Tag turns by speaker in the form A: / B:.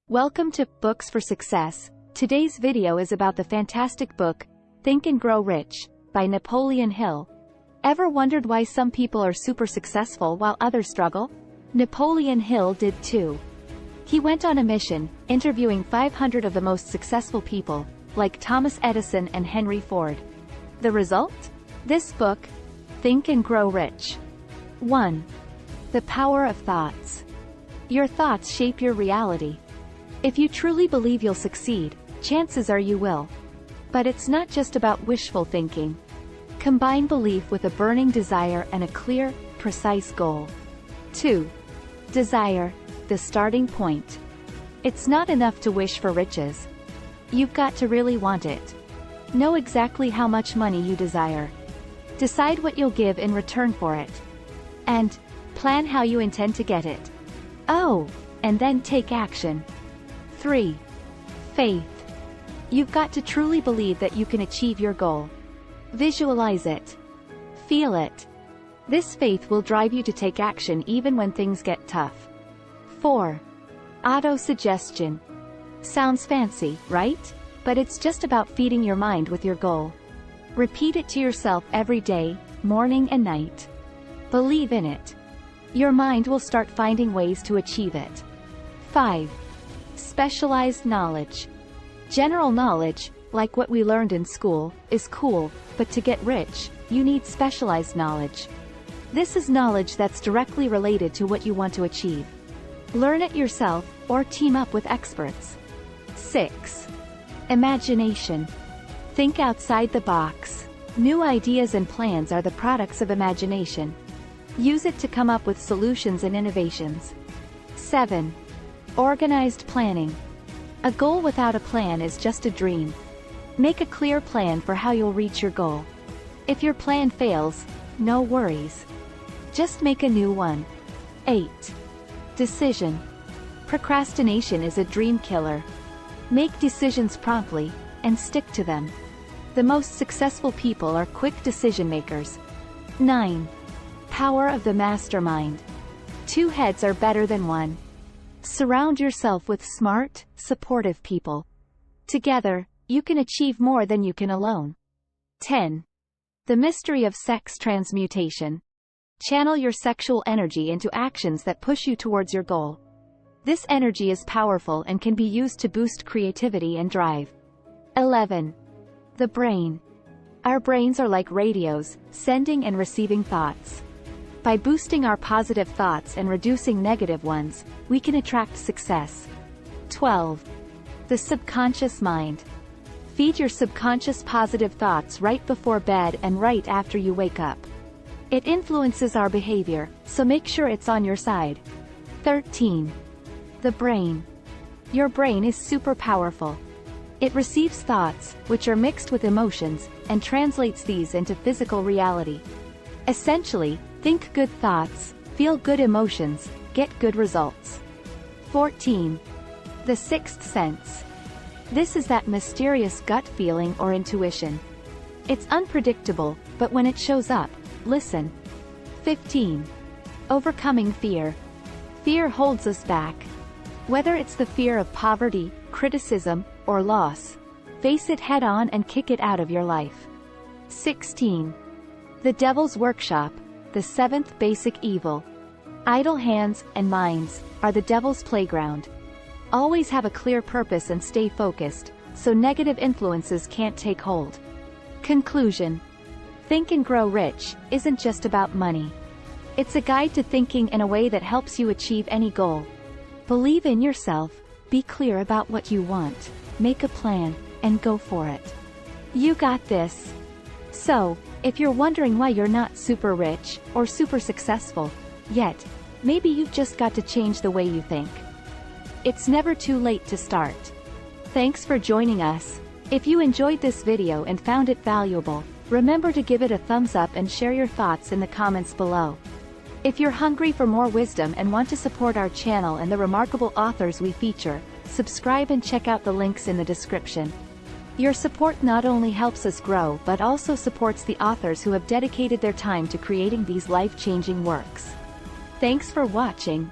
A: Welcome to Books for Success. Today's video is about the fantastic book, Think and Grow Rich, by Napoleon Hill. Ever wondered why some people are super successful while others struggle? Napoleon Hill did too. He went on a mission, interviewing 500 of the most successful people, like Thomas Edison and Henry Ford. The result? This book, Think and Grow Rich. 1. The power of thoughts. Your thoughts shape your reality. If you truly believe you'll succeed, chances are you will. But it's not just about wishful thinking. Combine belief with a burning desire and a clear, precise goal. 2. Desire, the starting point. It's not enough to wish for riches. You've got to really want it. Know exactly how much money you desire. Decide what you'll give in return for it. And plan how you intend to get it. Oh, and then take action. 3. Faith. You've got to truly believe that you can achieve your goal. Visualize it. Feel it. This faith will drive you to take action even when things get tough. 4. Auto-suggestion. Sounds fancy, right? But it's just about feeding your mind with your goal. Repeat it to yourself every day, morning and night. Believe in it. Your mind will start finding ways to achieve it. 5. Specialized knowledge. General knowledge, like what we learned in school, is cool, but to get rich, you need specialized knowledge. This is knowledge that's directly related to what you want to achieve. Learn it yourself, or team up with experts. 6. Imagination. Think outside the box. New ideas and plans are the products of imagination. Use it to come up with solutions and innovations. 7. Organized planning. A goal without a plan is just a dream. Make a clear plan for how you'll reach your goal. If your plan fails, no worries. Just make a new one. 8. Decision. Procrastination is a dream killer. Make decisions promptly, and stick to them. The most successful people are quick decision makers. 9. Power of the mastermind. 2 heads are better than one. Surround yourself with smart, supportive people. Together, you can achieve more than you can alone. 10. The mystery of sex transmutation. Channel your sexual energy into actions that push you towards your goal. This energy is powerful and can be used to boost creativity and drive. 11. The brain. Our brains are like radios, sending and receiving thoughts. By boosting our positive thoughts and reducing negative ones, we can attract success. 12. The subconscious mind. Feed your subconscious positive thoughts right before bed and right after you wake up. It influences our behavior, so make sure it's on your side. 13. The brain. Your brain is super powerful. It receives thoughts, which are mixed with emotions, and translates these into physical reality. Essentially, think good thoughts, feel good emotions, get good results. 14. The sixth sense. This is that mysterious gut feeling or intuition. It's unpredictable, but when it shows up, listen. 15. Overcoming fear. Fear holds us back. Whether it's the fear of poverty, criticism, or loss, face it head-on and kick it out of your life. 16. The Devil's Workshop, the 7th basic evil. Idle hands and minds are the devil's playground. Always have a clear purpose and stay focused, so negative influences can't take hold. Conclusion. Think and Grow Rich isn't just about money. It's a guide to thinking in a way that helps you achieve any goal. Believe in yourself, be clear about what you want, make a plan, and go for it. You got this. So, if you're wondering why you're not super rich, or super successful, yet, maybe you've just got to change the way you think. It's never too late to start. Thanks for joining us. If you enjoyed this video and found it valuable, remember to give it a thumbs up and share your thoughts in the comments below. If you're hungry for more wisdom and want to support our channel and the remarkable authors we feature, subscribe and check out the links in the description. Your support not only helps us grow but also supports the authors who have dedicated their time to creating these life-changing works. Thanks for watching.